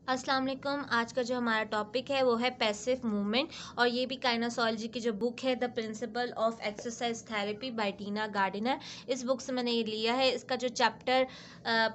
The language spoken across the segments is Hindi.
अस्सलाम वालेकुम। आज का जो हमारा टॉपिक है वो है पैसिव मूवमेंट और ये भी काइनेसोलॉजी की जो बुक है the principle of exercise therapy by Tina Gardiner, इस बुक से मैंने ये लिया है। इसका जो चैप्टर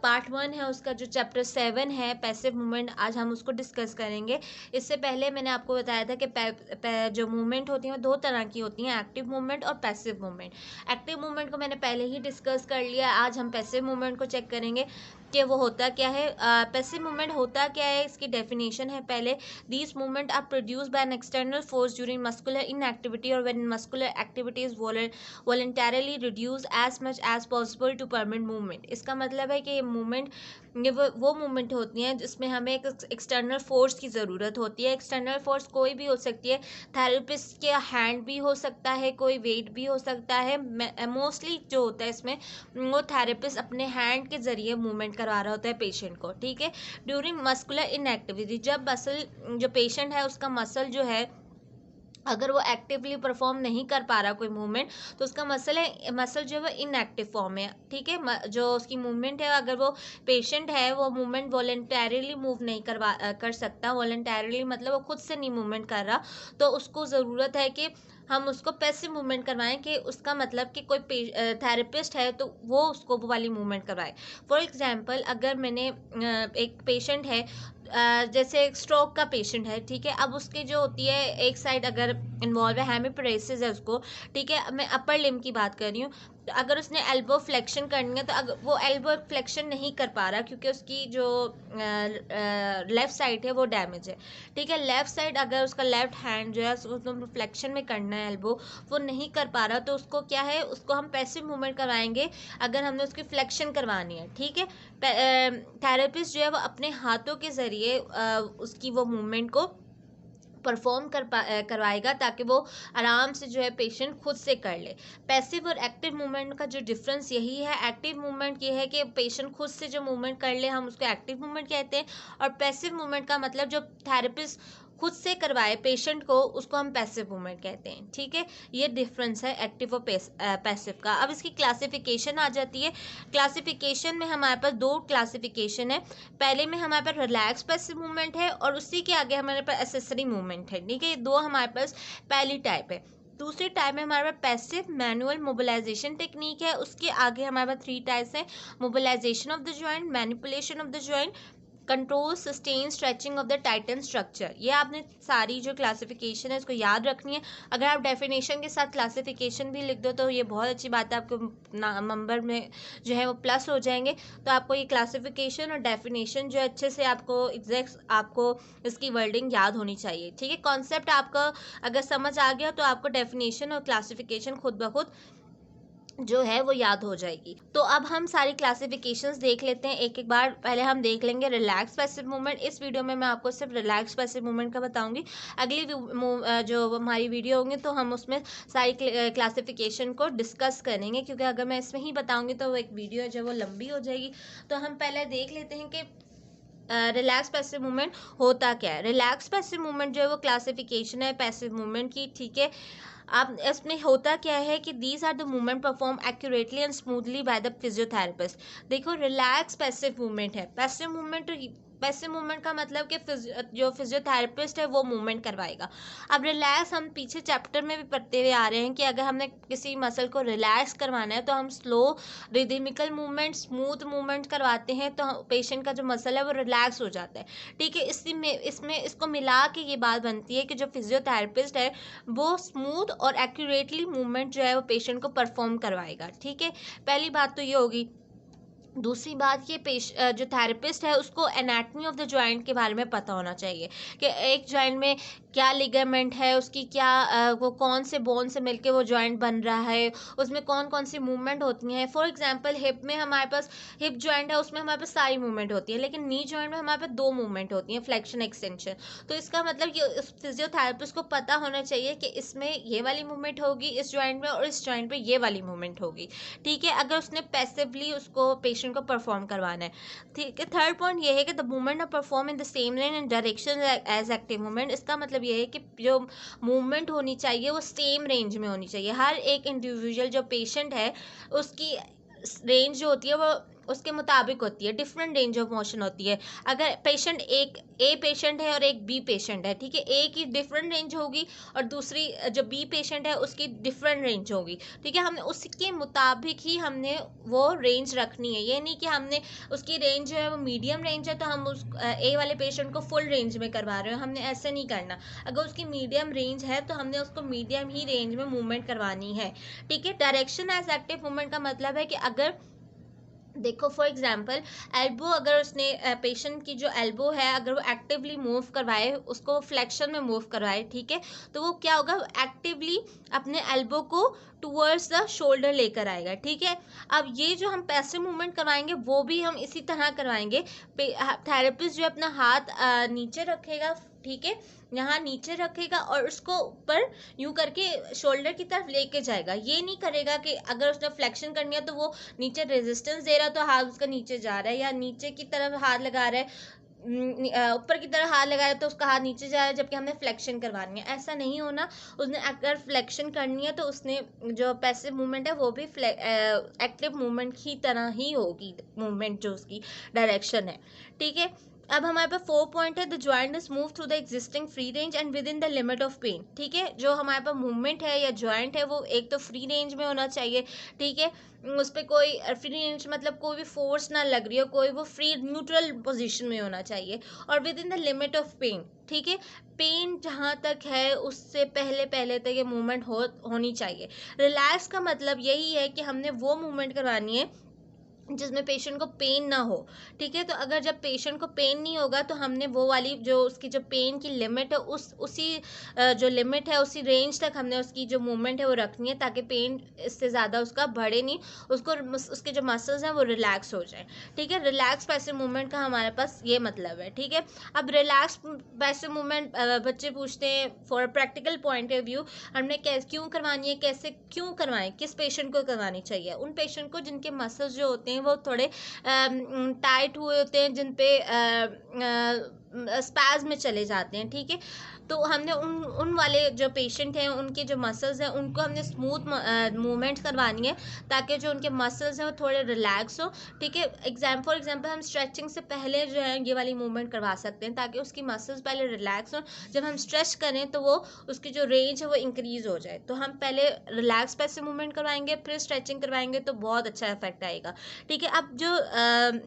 पार्ट 1 है उसका जो चैप्टर 7 है पैसिव मूवमेंट, आज हम उसको डिस्कस करेंगे। इससे पहले मैंने आपको बताया था कि जो मूवमेंट होती हैं वो दो तरह की होती हैं, एक्टिव मूवमेंट और पैसिव मूवमेंट। एक्टिव मूवमेंट को मैंने पहले ही डिस्कस कर लिया, आज हम पैसिव मूवमेंट को चेक करेंगे कि वो होता क्या है। पैसिव मूवमेंट होता क्या है, इसकी डेफिनेशन है पहले। These movement are produce by an external force during muscular inactivity और when muscular activity is voluntarily reduce as much as possible to permanent movement. इसका मतलब है कि ये मूवमेंट वो मूवमेंट होती हैं जिसमें हमें एक एक्सटर्नल फोर्स की ज़रूरत होती है। एक्सटर्नल फोर्स कोई भी हो सकती है, थेरेपिस्ट के हैंड भी हो सकता है, कोई वेट भी हो सकता है। मोस्टली जो होता है इसमें वो थेरेपिस्ट अपने हैंड के ज़रिए मूवमेंट करवा रहा होता है पेशेंट को, ठीक है। ड्यूरिंग मस्कुलर इनएक्टिविटी, जब मसल जो पेशेंट है उसका मसल जो है अगर वो एक्टिवली परफॉर्म नहीं कर पा रहा कोई मूवमेंट, तो उसका मसल जो है वो इनएक्टिव फॉर्म है, ठीक है। जो उसकी मूवमेंट है, अगर वो पेशेंट है वो मूवमेंट वॉलंटरली मूव नहीं कर सकता, वॉलंटरली मतलब वो खुद से नहीं मूवमेंट कर रहा, तो उसको ज़रूरत है कि हम उसको पैसिव मूवमेंट करवाएं। कि उसका मतलब कि कोई थेरेपिस्ट है तो वो उसको वो वाली मूवमेंट करवाए। फॉर एग्जांपल, अगर मैंने एक पेशेंट है, जैसे एक स्ट्रोक का पेशेंट है, ठीक है। अब उसके जो होती है एक साइड अगर इन्वॉल्व है, हेमिपरेसिस है उसको, ठीक है। मैं अपर लिम की बात कर रही हूँ। तो अगर उसने एल्बो फ्लेक्शन करनी है तो अगर वो एल्बो फ्लेक्शन नहीं कर पा रहा क्योंकि उसकी जो लेफ़्ट साइड है वो डैमेज है, ठीक है। लेफ़्ट साइड अगर उसका लेफ़्ट हैंड जो है उसको फ्लेक्शन में करना है एल्बो, वो नहीं कर पा रहा, तो उसको क्या है, उसको हम पैसिव मूवमेंट करवाएंगे अगर हमने उसकी फ्लेक्शन करवानी है, ठीक है। थेरेपिस्ट जो है वो अपने हाथों के ज़रिए उसकी वो मूवमेंट को परफॉर्म करवाएगा ताकि वो आराम से जो है पेशेंट खुद से कर ले। पैसिव और एक्टिव मूवमेंट का जो डिफरेंस यही है। एक्टिव मूवमेंट ये है कि पेशेंट खुद से जो मूवमेंट कर ले, हम उसको एक्टिव मूवमेंट कहते हैं। और पैसिव मूवमेंट का मतलब जो थेरेपिस्ट खुद से करवाए पेशेंट को, उसको हम पैसिव मूवमेंट कहते हैं, ठीक है। ये डिफरेंस है एक्टिव और पैसिव का। अब इसकी क्लासिफिकेशन आ जाती है। क्लासिफिकेशन में हमारे पास दो क्लासिफिकेशन है। पहले में हमारे पास रिलैक्स पैसिव मूवमेंट है और उसी के आगे हमारे पास एसेसरी मूवमेंट है, ठीक है। दो हमारे पास पहली टाइप है। दूसरी टाइप में हमारे पास पैसिव मैनुअल मोबिलाइजेशन टेक्निक है। उसके आगे हमारे पास 3 टाइप्स हैं: mobilisation of the joint, manipulation of the joint, control sustain stretching of the tighten structure. ये आपने सारी जो क्लासिफिकेशन है इसको याद रखनी है। अगर आप डेफिनेशन के साथ क्लासिफिकेशन भी लिख दो तो ये बहुत अच्छी बात है, आपको नंबर में जो है वो प्लस हो जाएंगे। तो आपको ये क्लासिफिकेशन और डेफिनेशन जो अच्छे से आपको एग्जैक्ट आपको इसकी वर्डिंग याद होनी चाहिए, ठीक है। कॉन्सेप्ट आपका अगर समझ आ गया तो आपको डेफिनेशन और क्लासिफिकेशन खुद ब खुद जो है वो याद हो जाएगी। तो अब हम सारी क्लासिफिकेशंस देख लेते हैं एक एक बार। पहले हम देख लेंगे रिलैक्स पैसिव मूवमेंट। इस वीडियो में मैं आपको सिर्फ रिलैक्स पैसिव मूवमेंट का बताऊंगी। अगली जो हमारी वीडियो होंगी तो हम उसमें सारी क्लासिफिकेशन को डिस्कस करेंगे, क्योंकि अगर मैं इसमें ही बताऊंगी तो वो एक वीडियो जो वो लंबी हो जाएगी। तो हम पहले देख लेते हैं कि रिलैक्स पैसिव मूवमेंट होता क्या है। रिलैक्स पैसिव मूवमेंट जो है वो क्लासिफिकेशन है पैसिव मूवमेंट की, ठीक है। आप इसमें होता क्या है कि these are the movement perform accurately and smoothly by the physiotherapist. देखो, रिलैक्स पैसिव मूवमेंट है। पैसिव मूवमेंट का मतलब कि जो फिजियोथेरेपिस्ट है वो मूवमेंट करवाएगा। अब रिलैक्स हम पीछे चैप्टर में भी पढ़ते हुए आ रहे हैं कि अगर हमने किसी मसल को रिलैक्स करवाना है तो हम slow rhythmical movement, smooth movement करवाते हैं तो पेशेंट का जो मसल है वो रिलैक्स हो जाता है, ठीक है। इसमें इसको मिला के ये बात बनती है कि जो फिजियोथेरेपिस्ट है वो स्मूथ और एक्यूरेटली मूवमेंट जो है वो पेशेंट को परफॉर्म करवाएगा, ठीक है। पहली बात तो ये होगी। दूसरी बात, ये जो थेरेपिस्ट है उसको एनाटमी ऑफ द जॉइंट के बारे में पता होना चाहिए कि एक जॉइंट में क्या लिगामेंट है, उसकी क्या वो कौन से बोन से मिलके वो जॉइंट बन रहा है, उसमें कौन कौन सी मूवमेंट होती हैं। फॉर एग्जांपल, हिप में हमारे पास हिप जॉइंट है, उसमें हमारे पास सारी मूवमेंट होती है, लेकिन नी जॉइंट में हमारे पास 2 मूवमेंट होती हैं, फ्लेक्शन एक्सटेंशन। तो इसका मतलब ये फिजियोथेरेपिस्ट को पता होना चाहिए कि इसमें ये वाली मूवमेंट होगी इस जॉइंट में और इस जॉइंट पे ये वाली मूवमेंट होगी, ठीक है। अगर उसने पैसिवली उसको पेशेंट को परफॉर्म करवाना है, ठीक है। थर्ड पॉइंट ये है कि the movement are perform in the same line and direction as active movement. इसका मतलब ये है कि जो मूवमेंट होनी चाहिए वो सेम रेंज में होनी चाहिए। हर एक इंडिविजुअल जो पेशेंट है उसकी रेंज जो होती है वो उसके मुताबिक होती है, डिफरेंट रेंज ऑफ मोशन होती है। अगर पेशेंट एक ए पेशेंट है और एक बी पेशेंट है, ठीक है, ए की डिफरेंट रेंज होगी और दूसरी जो बी पेशेंट है उसकी डिफरेंट रेंज होगी, ठीक है। हमने उसके मुताबिक ही हमने वो रेंज रखनी है। ये नहीं कि हमने उसकी रेंज जो है वो मीडियम रेंज है तो हम उस ए वाले पेशेंट को फुल रेंज में करवा रहे हो, हमने ऐसे नहीं करना। अगर उसकी मीडियम रेंज है तो हमने उसको मीडियम ही रेंज में मूवमेंट करवानी है, ठीक है। डायरेक्शन एज एक्टिव मूवमेंट का मतलब है कि अगर देखो फॉर एग्जांपल एल्बो, अगर उसने पेशेंट की जो एल्बो है अगर वो एक्टिवली मूव करवाए, उसको फ्लेक्शन में मूव करवाए, ठीक है, तो वो क्या होगा, एक्टिवली अपने एल्बो को टूवर्ड्स द शोल्डर लेकर आएगा, ठीक है। अब ये जो हम पैसिव मूवमेंट करवाएंगे वो भी हम इसी तरह करवाएंगे। थेरेपिस्ट जो अपना हाथ नीचे रखेगा, ठीक है, यहाँ नीचे रखेगा और उसको ऊपर यूं करके शोल्डर की तरफ लेके जाएगा। ये नहीं करेगा कि अगर उसने फ्लेक्शन करनी है तो वो नीचे रेजिस्टेंस दे रहा है तो हाथ उसका नीचे जा रहा है, या नीचे की तरफ हाथ लगा रहा है, ऊपर की तरफ हाथ लगा रहा है तो उसका हाथ नीचे जा रहा है, जबकि हमने फ्लेक्शन करवानी है। ऐसा नहीं होना। उसने अगर फ्लेक्शन करनी है तो उसने जो पैसिव मूवमेंट है वो भी एक्टिव मूवमेंट की तरह ही होगी, मूवमेंट जो उसकी डायरेक्शन है, ठीक है। अब हमारे पास 4 पॉइंट है, the joint is move through the existing free range and within the limit of pain, ठीक है। जो हमारे पास मूवमेंट है या जॉइंट है वो एक तो फ्री रेंज में होना चाहिए, ठीक है, उस पर कोई फ्री रेंज मतलब कोई भी फोर्स ना लग रही हो, कोई वो फ्री न्यूट्रल पोजीशन में होना चाहिए, और within the limit of pain, ठीक है। पेन जहाँ तक है उससे पहले पहले तक ये मूवमेंट होनी चाहिए। रिलैक्स का मतलब यही है कि हमने वो मूवमेंट करवानी है जिसमें पेशेंट को पेन ना हो, ठीक है। तो अगर जब पेशेंट को पेन नहीं होगा तो हमने वो वाली जो उसकी जो पेन की लिमिट है उसी जो लिमिट है उसी रेंज तक हमने उसकी जो मूवमेंट है वो रखनी है, ताकि पेन इससे ज़्यादा उसका बढ़े नहीं, उसको उसके जो मसल्स हैं वो रिलैक्स हो जाए, ठीक है। रिलैक्स पैसिव मूवमेंट का हमारे पास ये मतलब है, ठीक है। अब रिलैक्स पैसिव मूवमेंट बच्चे पूछते हैं for practical point of view, हमने क्यों करवानी है, कैसे क्यों करवाएं, किस पेशेंट को करवानी चाहिए। उन पेशेंट को जिनके मसल्स जो होते हैं वो थोड़े टाइट हुए होते हैं, जिन पे स्पैज में चले जाते हैं, ठीक है। तो हमने उन वाले जो पेशेंट हैं उनके जो मसल्स हैं उनको हमने स्मूथ मूवमेंट्स करवानी है, ताकि जो उनके मसल्स हैं वो थोड़े रिलैक्स हो, ठीक है। फॉर एग्जांपल हम स्ट्रेचिंग से पहले जो है ये वाली मूवमेंट करवा सकते हैं, ताकि उसकी मसल्स पहले रिलैक्स हो। जब हम स्ट्रेच करें तो वो उसकी जो रेंज है वो इंक्रीज हो जाए। तो हम पहले रिलैक्स पैसिव मूवमेंट करवाएंगे, फिर स्ट्रेचिंग करवाएंगे, तो बहुत अच्छा इफेक्ट आएगा, ठीक है। अब जो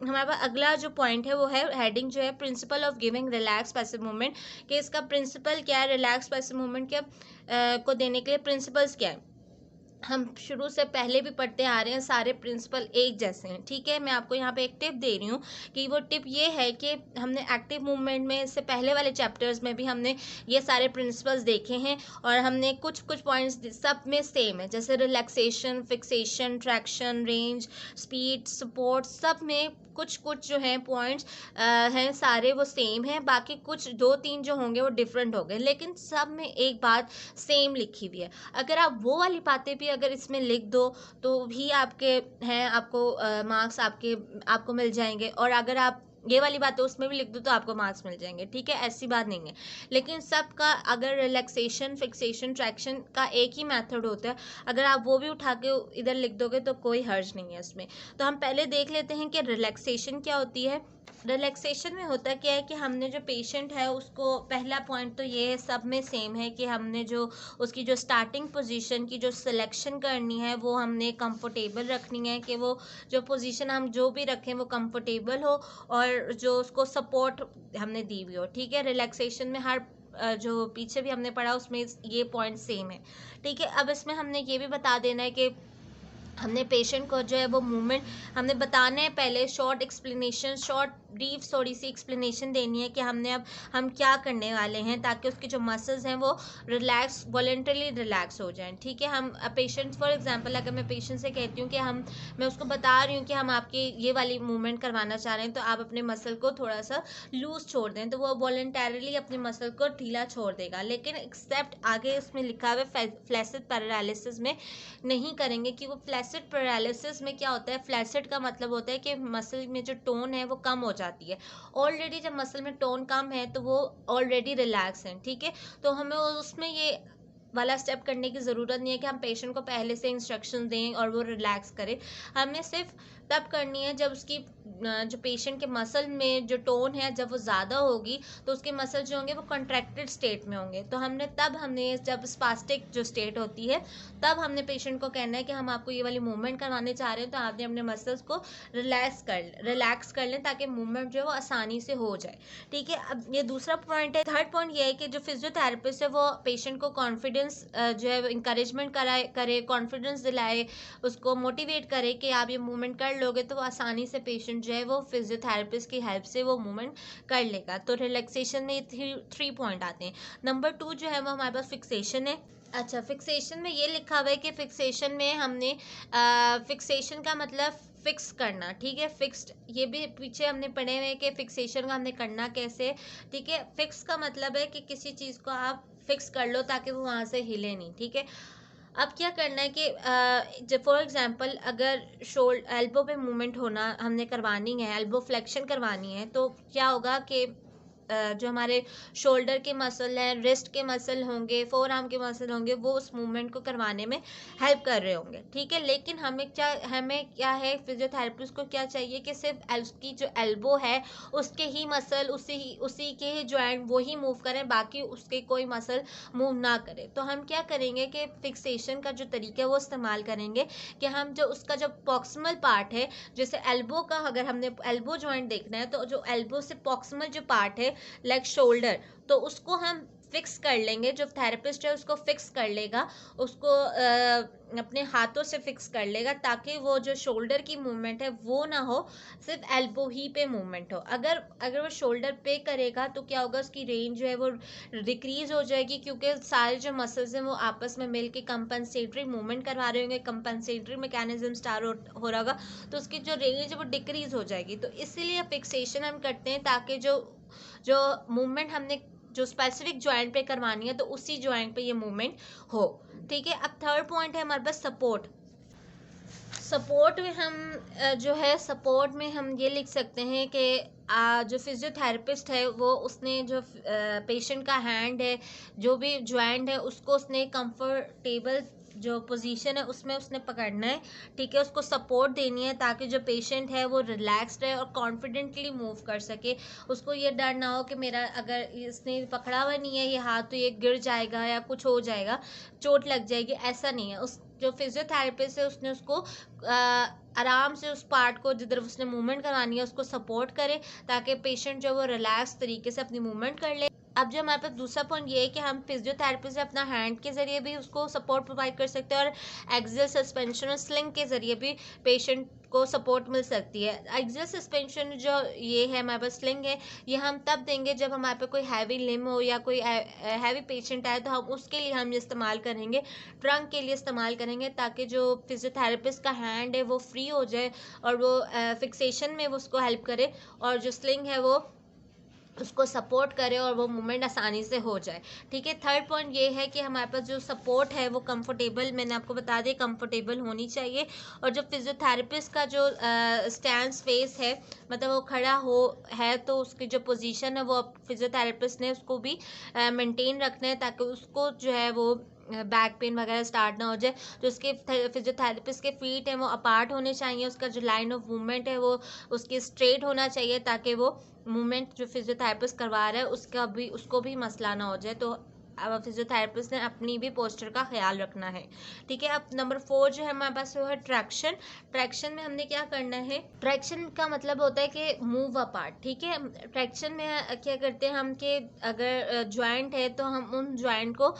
हमारे पास अगला जो पॉइंट है वो है हेडिंग जो है principle of giving relax passive movement, कि इसका प्रिंसिपल क्या है, रिलैक्स पैसिव मूवमेंट क्या को देने के लिए प्रिंसिपल्स क्या है। हम शुरू से पहले भी पढ़ते आ रहे हैं, सारे प्रिंसिपल एक जैसे हैं, ठीक है। मैं आपको यहाँ पे एक टिप दे रही हूँ कि वो टिप ये है कि हमने एक्टिव मूवमेंट में इससे पहले वाले चैप्टर्स में भी हमने ये सारे प्रिंसिपल्स देखे हैं, और हमने कुछ पॉइंट्स सब में सेम है, जैसे relaxation, fixation, traction, range, speed, support, सब में कुछ जो हैं पॉइंट्स हैं सारे वो सेम हैं। बाकी कुछ 2-3 जो होंगे वो डिफरेंट हो गए, लेकिन सब में एक बात सेम लिखी हुई है। अगर आप वो वाली बातें भी अगर इसमें लिख दो तो भी आपके हैं, आपको मार्क्स आपको मिल जाएंगे, और अगर आप ये वाली बातें उसमें भी लिख दो तो आपको मार्क्स मिल जाएंगे, ठीक है। ऐसी बात नहीं है, लेकिन सबका अगर रिलैक्सेशन, फिक्सेशन, ट्रैक्शन का एक ही मेथड होता है, अगर आप वो भी उठा के इधर लिख दोगे तो कोई हर्ज नहीं है इसमें। तो हम पहले देख लेते हैं कि रिलैक्सेशन क्या होती है। रिलैक्सेशन में होता क्या है कि हमने जो पेशेंट है उसको, पहला पॉइंट तो ये है, सब में सेम है, कि हमने जो उसकी जो स्टार्टिंग पोजीशन की जो सिलेक्शन करनी है वो हमने कंफर्टेबल रखनी है, कि वो जो पोजीशन हम जो भी रखें वो कंफर्टेबल हो और जो उसको सपोर्ट हमने दी हुई हो, ठीक है। रिलैक्सेशन में हर जो पीछे भी हमने पढ़ा उसमें ये पॉइंट सेम है, ठीक है। अब इसमें हमने ये भी बता देना है कि हमने पेशेंट को जो है वो मूवमेंट हमने बताना है, पहले शॉर्ट एक्सप्लेनेशन, शॉर्ट ब्रीफ थोड़ी सी एक्सप्लेनेशन देनी है कि हम क्या करने वाले हैं, ताकि उसके जो मसल्स हैं वो रिलैक्स, वॉलेंटरली रिलैक्स हो जाएं, ठीक है। हम पेशेंट फॉर एग्जांपल अगर मैं पेशेंट से कहती हूँ कि मैं उसको बता रही हूँ कि हम आपकी ये वाली मूवमेंट करवाना चाह रहे हैं, तो आप अपने मसल को थोड़ा सा लूज छोड़ दें, तो वो वॉलेंटरली अपने मसल को ढीला छोड़ देगा। लेकिन एक्सेप्ट आगे इसमें लिखा हुआ है फ्लैसिड पैरालिसिस में नहीं करेंगे, कि वो फ्लैसिड पैरालिसिस में क्या होता है, फ्लैसिड का मतलब होता है कि मसल में जो टोन है वो कम हो जाती है। ऑलरेडी जब मसल में टोन कम है तो वो ऑलरेडी रिलैक्स है, ठीक है। तो हमें उसमें ये वाला स्टेप करने की ज़रूरत नहीं है कि हम पेशेंट को पहले से इंस्ट्रक्शन दें और वो रिलैक्स करे। हमें सिर्फ तब करनी है जब उसकी जो पेशेंट के मसल में जो टोन है जब वो ज़्यादा होगी तो उसके मसल जो होंगे वो कॉन्ट्रैक्टेड स्टेट में होंगे। तो हमने जब स्पास्टिक जो स्टेट होती है तब हमने पेशेंट को कहना है कि हम आपको ये वाली मूवमेंट करवाने चाह रहे हैं, तो आपने अपने मसल्स को रिलैक्स कर लें ताकि मूवमेंट जो है वो आसानी से हो जाए। ठीक है, अब ये दूसरा पॉइंट है। थर्ड पॉइंट ये है कि जो फिजियोथेरेपिस्ट है वो पेशेंट को कॉन्फिडेंस जो है इंकरेजमेंट करे, कॉन्फिडेंस दिलाए, उसको मोटिवेट करे कि आप ये मूवमेंट कर लोगे तो वो आसानी से पेशेंट जो है वो फिजियोथेरेपिस्ट की हेल्प से वो मूवमेंट कर लेगा। तो रिलैक्सेशन में 3 पॉइंट आते हैं। नंबर 2 जो है वो हमारे पास फिक्सेशन है। अच्छा, फिक्सेशन में ये लिखा हुआ है कि फिक्सेशन में हमने फिक्सेशन का मतलब फिक्स करना। ठीक है, फिक्स्ड ये भी पीछे हमने पढ़े हुए कि फिक्सेशन का हमने करना कैसे। ठीक है, फिक्स का मतलब है कि किसी चीज़ को आप फिक्स कर लो ताकि वो वहाँ से हिले नहीं। ठीक है, अब क्या करना है कि जब फॉर एग्जांपल अगर एल्बो पे मूवमेंट होना हमने करवानी है, एल्बो फ्लेक्शन करवानी है, तो क्या होगा कि जो हमारे शोल्डर के मसल हैं, रिस्ट के मसल होंगे, फोर आर्म के मसल होंगे, वो उस मूवमेंट को करवाने में हेल्प कर रहे होंगे। ठीक है, लेकिन हमें क्या है, फिजियोथेरेपिस्ट को क्या चाहिए कि सिर्फ उसकी जो एल्बो है उसके ही मसल, उसी के ही जॉइंट वो ही मूव करें, बाकी उसके कोई मसल मूव ना करे। तो हम क्या करेंगे कि फिक्सेशन का जो तरीका है वो इस्तेमाल करेंगे कि हम जो उसका जो प्रॉक्सिमल पार्ट है, जैसे एल्बो का अगर हमने एल्बो जॉइंट देखना है तो जो एल्बो से प्रॉक्सिमल जो पार्ट है लाइक शोल्डर, तो उसको हम फिक्स कर लेंगे। जो थेरेपिस्ट है उसको फिक्स कर लेगा, उसको अपने हाथों से फिक्स कर लेगा ताकि वो जो शोल्डर की मूवमेंट है वो ना हो, सिर्फ एल्बो ही पे मूवमेंट हो। अगर वो शोल्डर पे करेगा तो क्या होगा, उसकी रेंज जो है वो डिक्रीज हो जाएगी, क्योंकि सारे जो मसल्स हैं वो आपस में मिलके कंपनसेटरी मूवमेंट करवा रहे होंगे, कंपनसेटरी मैकेनिज्म स्टार्ट हो रहा होगा, तो उसकी जो रेंज है वो डिक्रीज हो जाएगी। तो इसीलिए फिक्सेशन हम करते हैं ताकि जो जो मूवमेंट हमने जो स्पेसिफिक जॉइंट पे करवानी है तो उसी जॉइंट पे ये मूवमेंट हो। ठीक है, अब थर्ड पॉइंट है हमारे पास सपोर्ट। सपोर्ट में हम जो है सपोर्ट में हम ये लिख सकते हैं कि जो फिजियोथेरेपिस्ट है वो उसने जो पेशेंट का हैंड है, जो भी जॉइंट है, उसको उसने कंफर्टेबल जो पोजीशन है उसमें उसने पकड़ना है। ठीक है, उसको सपोर्ट देनी है ताकि जो पेशेंट है वो रिलैक्स्ड रहे और कॉन्फिडेंटली मूव कर सके। उसको ये डर ना हो कि मेरा अगर इसने पकड़ा हुआ नहीं है ये हाथ तो ये गिर जाएगा या कुछ हो जाएगा, चोट लग जाएगी, ऐसा नहीं है। उस जो फिजियोथेरेपिस्ट है उसने उसको आराम से उस पार्ट को जिधर उसने मूवमेंट करवानी है उसको सपोर्ट करे ताकि पेशेंट जो वो रिलैक्स तरीके से अपनी मूवमेंट कर ले। अब जो हमारे पास दूसरा पॉइंट ये है कि हम फिजियोथेरेपी से अपना हैंड के ज़रिए भी उसको सपोर्ट प्रोवाइड कर सकते हैं और एक्सियल सस्पेंशन और स्लिंग के ज़रिए भी पेशेंट को सपोर्ट मिल सकती है। एक्सियल सस्पेंशन जो ये है हमारे पास स्लिंग है, ये हम तब देंगे जब हमारे पे कोई हैवी लिम हो या कोई हैवी पेशेंट आए, तो हम उसके लिए हम इस्तेमाल करेंगे, ट्रंक के लिए इस्तेमाल करेंगे ताकि जो फिजियोथेरेपिस्ट का हैंड है वो फ्री हो जाए और वो फिक्सेशन में वो उसको हेल्प करे, और जो स्लिंग है वो उसको सपोर्ट करे और वो मूवमेंट आसानी से हो जाए। ठीक है, थर्ड पॉइंट ये है कि हमारे पास जो सपोर्ट है वो कंफर्टेबल, मैंने आपको बता दिया कंफर्टेबल होनी चाहिए। और जो फिजियोथेरेपिस्ट का जो स्टैंड स्पेस है, मतलब वो खड़ा हो है तो उसकी जो पोजीशन है वो फिजियोथेरेपिस्ट ने उसको भी मेंटेन रखना है ताकि उसको जो है वो बैक पेन वगैरह स्टार्ट ना हो जाए। जो उसके फिजियोथेरेपिस्ट के फीट हैं वो अपार्ट होने चाहिए, उसका जो लाइन ऑफ मूवमेंट है वो उसकी स्ट्रेट होना चाहिए ताकि वो मूवमेंट जो फिजियोथेरेपिस्ट करवा रहा है उसको भी मसला ना हो जाए। तो अब फिजियोथेरेपिस्ट ने अपनी भी पोस्चर का ख्याल रखना है। ठीक है, अब नंबर 4 जो है हमारे पास वो है ट्रैक्शन। ट्रैक्शन में हमने क्या करना है, ट्रैक्शन का मतलब होता है कि मूव अपार्ट। ठीक है, ट्रैक्शन में क्या करते हैं हम कि अगर जॉइंट है तो हम उन जॉइंट को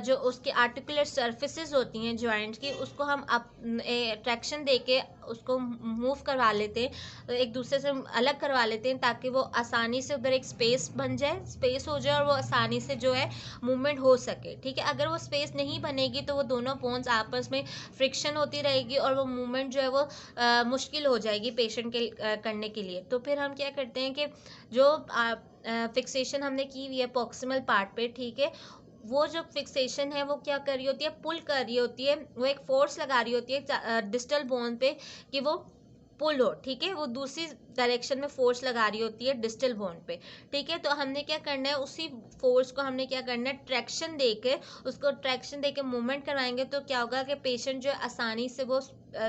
जो उसके आर्टिकुलर सर्फेसिस होती हैं जॉइंट की, उसको हम ट्रैक्शन दे के उसको मूव करवा लेते हैं, एक दूसरे से अलग करवा लेते हैं ताकि वो आसानी से उधर एक स्पेस बन जाए, स्पेस हो जाए और वो आसानी से जो है मूवमेंट हो सके। ठीक है, अगर वो स्पेस नहीं बनेगी तो वो दोनों बोन्स आपस में फ्रिक्शन होती रहेगी और वो मूवमेंट जो है वो मुश्किल हो जाएगी पेशेंट के करने के लिए। तो फिर हम क्या करते हैं कि जो फिक्सेशन हमने की हुई है प्रॉक्सिमल पार्ट पे, ठीक है, वो जो फिक्सेशन है वो क्या कर रही होती है, पुल कर रही होती है, वो एक फोर्स लगा रही होती है डिस्टल बोन पे कि वो पुल हो। ठीक है, वो दूसरी डायरेक्शन में फोर्स लगा रही होती है डिस्टल बोन पे, ठीक है। तो हमने क्या करना है, उसी फोर्स को हमने क्या करना है, ट्रैक्शन देके, उसको ट्रैक्शन देके मूवमेंट करवाएंगे तो क्या होगा कि पेशेंट जो है आसानी से वो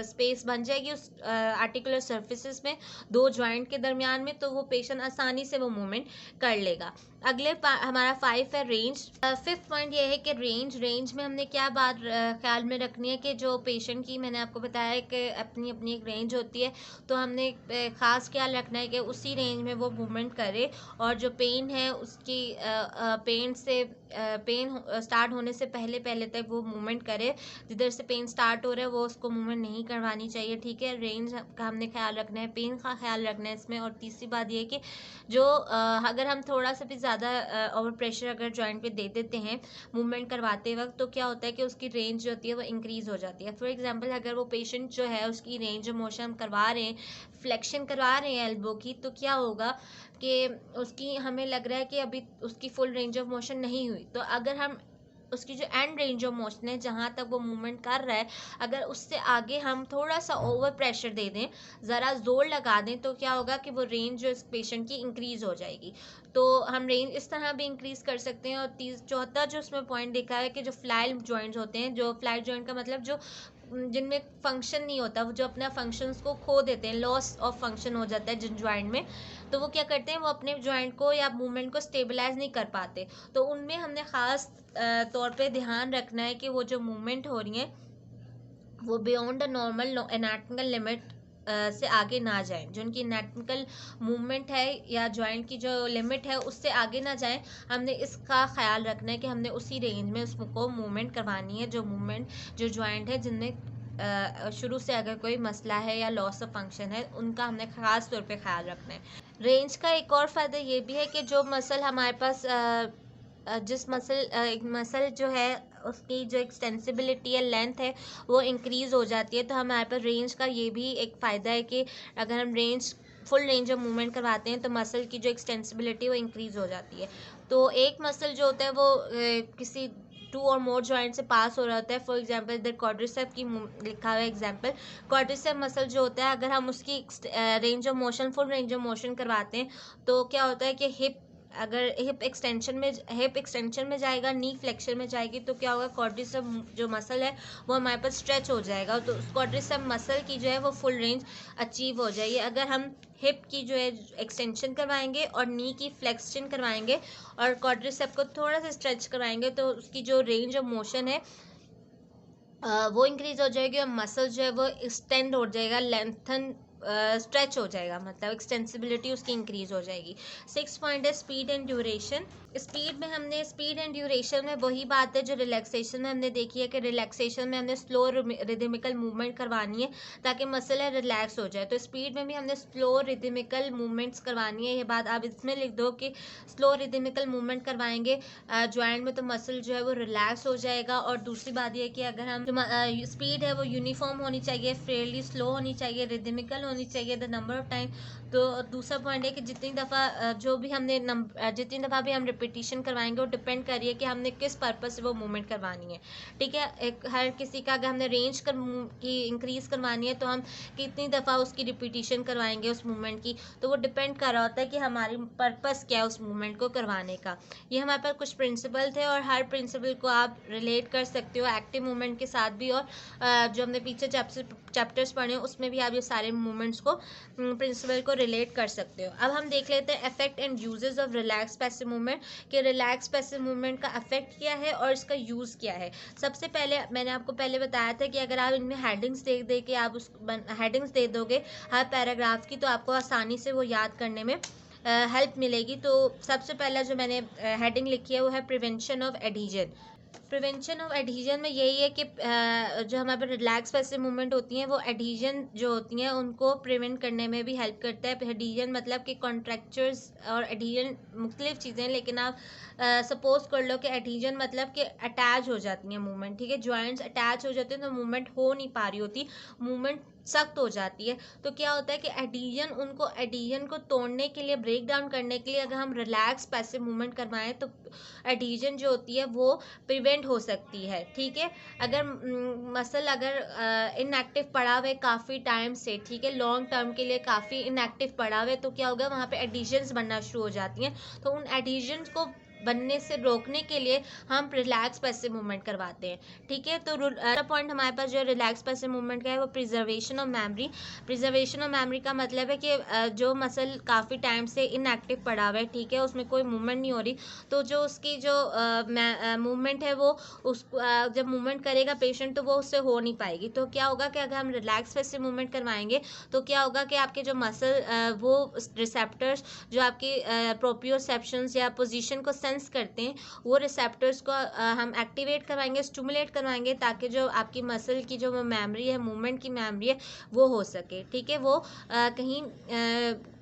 स्पेस बन जाएगी उस आर्टिकुलर सर्फेसिस में, दो जॉइंट के दरमियान में, तो वो पेशेंट आसानी से वो मूवमेंट कर लेगा। अगले हमारा 5 है रेंज। 5th पॉइंट ये है कि रेंज में हमने क्या बात ख्याल में रखनी है कि जो पेशेंट की, मैंने आपको बताया कि अपनी अपनी एक रेंज होती है, तो हमने ख़ास ख्याल रखना है कि उसी रेंज में वो मूवमेंट करे, और जो पेन है उसकी पेन स्टार्ट होने से पहले तक वो मूवमेंट करे, जिधर से पेन स्टार्ट हो रहा है वो उसको मूवमेंट नहीं करवानी चाहिए, ठीक है। रेंज का हमने ख्याल रखना है, पेन का ख्याल रखना है इसमें। और तीसरी बात ये है कि जो अगर हम थोड़ा सा भी ज़्यादा ओवर प्रेशर अगर जॉइंट पे दे देते हैं मूवमेंट करवाते वक्त, तो क्या होता है कि उसकी रेंज जो होती है वो इंक्रीज़ हो जाती है। फॉर एग्जांपल अगर वो पेशेंट जो है उसकी रेंज ऑफ मोशन करवा रहे हैं, फ्लेक्शन करवा रहे हैं एल्बो की, तो क्या होगा कि उसकी, हमें लग रहा है कि अभी उसकी फुल रेंज ऑफ मोशन नहीं हुई, तो अगर हम उसकी जो एंड रेंज ऑफ मोशन है, जहाँ तक वो मूवमेंट कर रहा है, अगर उससे आगे हम थोड़ा सा ओवर प्रेशर दे दें, ज़रा जोर लगा दें, तो क्या होगा कि वो रेंज जो इस पेशेंट की इंक्रीज हो जाएगी। तो हम रेंज इस तरह भी इंक्रीज कर सकते हैं। और चौथा जो उसमें पॉइंट देखा है कि जो फ्लाइल जॉइंट्स होते हैं, जो फ्लाइल जॉइंट का मतलब जो जिनमें फंक्शन नहीं होता, वो जो अपना फंक्शंस को खो देते हैं, लॉस ऑफ फंक्शन हो जाता है जिन जॉइंट में, तो वो क्या करते हैं, वो अपने जॉइंट को या मूवमेंट को स्टेबलाइज नहीं कर पाते। तो उनमें हमने ख़ास तौर पे ध्यान रखना है कि वो जो मूवमेंट हो रही है वो beyond the normal anatomical limit से आगे ना जाएं, जो उनकी एनाटॉमिकल मूवमेंट है या जॉइंट की जो लिमिट है उससे आगे ना जाएं। हमने इसका ख्याल रखना है कि हमने उसी रेंज में उसको मूवमेंट करवानी है, जो जॉइंट है जिनमें शुरू से अगर कोई मसला है या लॉस ऑफ फंक्शन है, उनका हमने ख़ास तौर पे ख्याल रखना है। रेंज का एक और फ़ायदा ये भी है कि जो मसल हमारे पास जिस एक मसल जो है उसकी जो एक्सटेंसिबिलिटी है, लेंथ है, वो इंक्रीज़ हो जाती है। तो हमारे पास रेंज का ये भी एक फ़ायदा है कि अगर हम फुल रेंज ऑफ मूवमेंट करवाते हैं तो मसल की जो एक्सटेंसिबिलिटी वो इंक्रीज़ हो जाती है। तो एक मसल जो होता है वो किसी 2 और मोर जॉइंट से पास हो रहा होता है। फॉर एग्जांपल इधर क्वाड्रिसेप की लिखा हुआ है एग्जांपल, क्वाड्रिसेप मसल जो होता है, अगर हम उसकी range of motion, full range of motion करवाते हैं, तो क्या होता है कि अगर हिप एक्सटेंशन में जाएगा, नी फ्लेक्शन में जाएगी, तो क्या होगा, क्वाड्रिसेप जो मसल है वो हमारे पास स्ट्रेच हो जाएगा, तो क्वाड्रिसेप मसल की जो है वो फुल रेंज अचीव हो जाएगी। अगर हम हिप की जो है एक्सटेंशन करवाएंगे और नी की फ्लेक्शन करवाएंगे और क्वाड्रिसेप को थोड़ा सा स्ट्रेच करवाएंगे, तो उसकी जो रेंज ऑफ मोशन है वो इंक्रीज हो जाएगी और मसल जो है वो एक्सटेंड हो जाएगा, लेंथन स्ट्रेच हो जाएगा, मतलब एक्सटेंसिबिलिटी उसकी इंक्रीज हो जाएगी। 6 पॉइंट है speed and duration. Speed and duration में वही बात है जो रिलैक्सेशन में हमने देखी है कि रिलैक्सेशन में हमने स्लो रिदमिकल मूवमेंट करवानी है ताकि मसल है रिलैक्स हो जाए। तो स्पीड में भी हमने स्लो रिदमिकल मूवमेंट्स करवानी है। ये बात आप इसमें लिख दो कि स्लो रिदमिकल मूवमेंट करवाएंगे जॉइंट में तो मसल जो है वो रिलैक्स हो जाएगा। और दूसरी बात ये कि अगर हम स्पीड है वो यूनिफॉर्म होनी चाहिए, फेयरली स्लो होनी चाहिए, रिदमिकल होनी चाहिए द नंबर ऑफ टाइम। तो दूसरा पॉइंट है कि जितनी दफ़ा भी हम रिपीटिशन करवाएंगे वो डिपेंड करिए कि हमने किस पर्पज़ से वो मूवमेंट करवानी है, ठीक है। हर किसी का अगर हमने रेंज की इंक्रीज़ करवानी है तो हम कितनी दफ़ा उसकी रिपीटिशन करवाएंगे उस मूवमेंट की, तो वो डिपेंड कर रहा होता है कि हमारी पर्पज़ क्या है उस मूवमेंट को करवाने का। ये हमारे पास कुछ प्रिंसिपल थे और हर प्रिंसिपल को आप रिलेट कर सकते हो एक्टिव मूवमेंट के साथ भी, और जो हमने पीछे चैप्टर्स पढ़े उसमें भी आप ये सारे मूवमेंट्स को, प्रिंसिपल को रिलेट कर सकते हो। अब हम देख लेते हैं effect and uses of relax passive movement, कि रिलैक्स पैसिव मूवमेंट का इफेक्ट क्या है और इसका यूज़ क्या है। सबसे पहले मैंने आपको पहले बताया था कि अगर आप इनमें हेडिंग्स दे के आप हेडिंग्स दे दोगे हर पैराग्राफ की, तो आपको आसानी से वो याद करने में हेल्प मिलेगी। तो सबसे पहला जो मैंने हेडिंग लिखी है वो है prevention of adhesion. Prevention of adhesion में यही है कि जो हमारे पर रिलैक्स पैसिव मूवमेंट होती हैं वो एडहीजन जो होती हैं उनको प्रिवेंट करने में भी हेल्प करता है। एडहीजन मतलब कि कॉन्ट्रैक्चर्स और एडहीजन मुख्तलिफ चीज़ें, लेकिन आप सपोज कर लो कि एडहीजन मतलब कि अटैच हो जाती हैं मूवमेंट, ठीक है। जॉइंट्स अटैच हो जाते हैं तो मूवमेंट हो नहीं पा रही होती, मूवमेंट सख्त हो जाती है। तो क्या होता है कि एडिशन को तोड़ने के लिए, ब्रेक डाउन करने के लिए अगर हम रिलैक्स पैसिव मूवमेंट करवाएं तो एडिशन जो होती है वो प्रिवेंट हो सकती है। ठीक है, अगर मसल अगर इनएक्टिव पड़ा हुआ है काफ़ी टाइम से, ठीक है, लॉन्ग टर्म के लिए काफ़ी इनएक्टिव पड़ा हुआ है, तो क्या होगा, वहाँ पे एडिशंस बनना शुरू हो जाती हैं। तो उन एडिशंस को बनने से रोकने के लिए हम रिलैक्स पैसिव मूवमेंट करवाते हैं। ठीक है, तो अगला पॉइंट हमारे पास जो रिलैक्स पैसिव मूवमेंट का है वो preservation of memory. Preservation of memory का मतलब है कि जो मसल काफ़ी टाइम से इनएक्टिव पड़ा हुआ है, ठीक है, उसमें कोई मूवमेंट नहीं हो रही, तो जो उसकी जो मूवमेंट है वो जब मूवमेंट करेगा पेशेंट तो वो उससे हो नहीं पाएगी। तो क्या होगा कि अगर हम रिलैक्स पैसिव मूवमेंट करवाएंगे तो क्या होगा कि आपके जो मसल वो रिसेप्टर्स जो आपकी प्रोप्रियोसेप्शंस या पोजीशन को सेंस करते हैं, वो रिसेप्टर्स को हम एक्टिवेट करवाएंगे, स्टिमुलेट करवाएंगे, ताकि जो आपकी मसल की जो मेमोरी है, मूवमेंट की मेमोरी है, वो हो सके। ठीक है, वो कहीं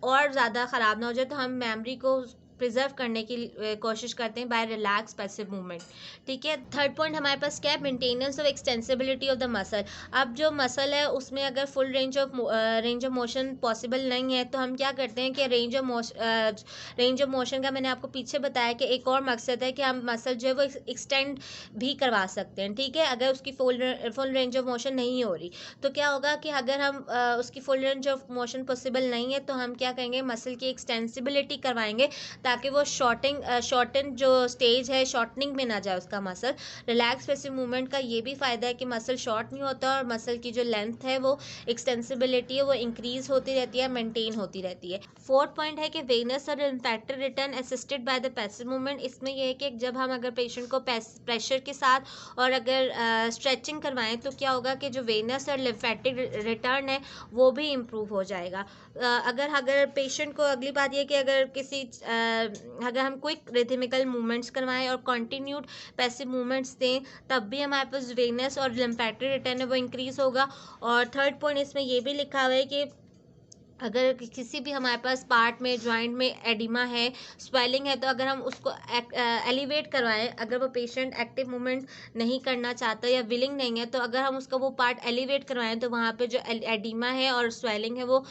और ज़्यादा ख़राब ना हो जाए, तो हम मेमोरी को प्रिजर्व करने की कोशिश करते हैं बाय रिलैक्स पैसिव मूवमेंट। ठीक है, थर्ड पॉइंट हमारे पास क्या है, maintenance of extensibility of the muscle. अब जो मसल है उसमें अगर full range of motion possible नहीं है, तो हम क्या करते हैं कि रेंज ऑफ मोशन का मैंने आपको पीछे बताया कि एक और मकसद है कि हम मसल जो है वो एक्सटेंड भी करवा सकते हैं। ठीक है, अगर उसकी फुल रेंज ऑफ मोशन नहीं हो रही, तो क्या होगा कि अगर हम उसकी full range of motion possible नहीं है, तो हम क्या करेंगे, मसल की एक्सटेंसिबिलिटी करवाएंगे, ताकि वो शॉर्टन जो स्टेज है, शॉर्टनिंग में ना जाए उसका मसल। रिलैक्स पैसिव मूवमेंट का ये भी फ़ायदा है कि मसल शॉर्ट नहीं होता और मसल की जो लेंथ है, वो एक्सटेंसिबिलिटी है, वो इंक्रीज होती रहती है, मेंटेन होती रहती है। फोर्थ पॉइंट है कि वेनस और lymphatic return assisted by the passive movement. इसमें यह है कि जब हम अगर पेशेंट को प्रेशर के साथ और अगर स्ट्रेचिंग करवाएं, तो क्या होगा कि जो वेनस और लिम्फेटिक रिटर्न है वो भी इम्प्रूव हो जाएगा। अगर पेशेंट को, अगली बात यह कि अगर हम क्विक रिथमिकल मूवमेंट्स करवाएं और कंटिन्यूड पैसिव मूवमेंट्स दें, तब भी हमारे पास वेनस और लिम्फेटिक रिटर्न है वो इंक्रीज होगा। और थर्ड पॉइंट इसमें यह भी लिखा हुआ है कि अगर किसी भी हमारे पास पार्ट में, जॉइंट में एडिमा है, स्वेलिंग है, तो अगर हम उसको एलिवेट करवाएं, अगर वो पेशेंट एक्टिव मूवमेंट नहीं करना चाहता या विलिंग नहीं है, तो अगर हम उसका वो पार्ट एलिवेट करवाएं, तो वहाँ पे जो एडिमा है और स्वेलिंग है वो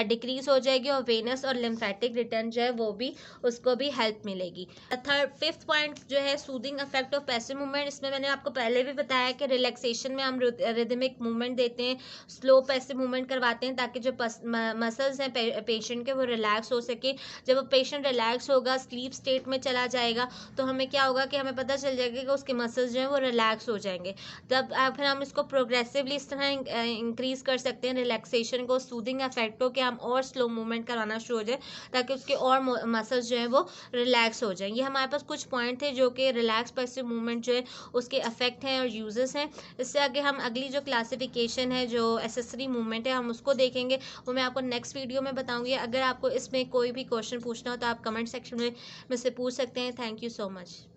डिक्रीज हो जाएगी और वेनस और लिम्फेटिक रिटर्न जो है वो भी, उसको भी हेल्प मिलेगी। फिफ्थ पॉइंट जो है soothing effect of passive movement. इसमें मैंने आपको पहले भी बताया कि रिलैक्सेशन में हम रिदमिक मूवमेंट देते हैं, स्लो पैसिव मूवमेंट करवाते हैं, ताकि जो मसल्स हैं पेशेंट के वो रिलैक्स हो सके। जब वो पेशेंट रिलैक्स होगा, स्लीप स्टेट में चला जाएगा, तो हमें क्या होगा कि हमें पता चल जाएगा कि उसके मसल्स जो हैं वो रिलैक्स हो जाएंगे। तब फिर हम इसको प्रोग्रेसिवली इस तरह इंक्रीज कर सकते हैं रिलैक्सेशन को, सूदिंग इफेक्ट को, कि हम और स्लो मूवमेंट कराना शुरू हो जाए, ताकि उसके और मसल्स जो हैं वो रिलैक्स हो जाएं। ये हमारे पास कुछ पॉइंट थे जो कि रिलैक्स पैसिव मूवमेंट जो है उसके इफेक्ट हैं और यूजेस हैं। इससे आगे हम अगली जो क्लासिफिकेशन है, जो एसेसरी मूवमेंट है, हम उसको देखेंगे, वो मैं आपको नेक्स्ट वीडियो में बताऊंगी। अगर आपको इसमें कोई भी क्वेश्चन पूछना हो तो आप कमेंट सेक्शन में मुझसे पूछ सकते हैं। Thank you so much.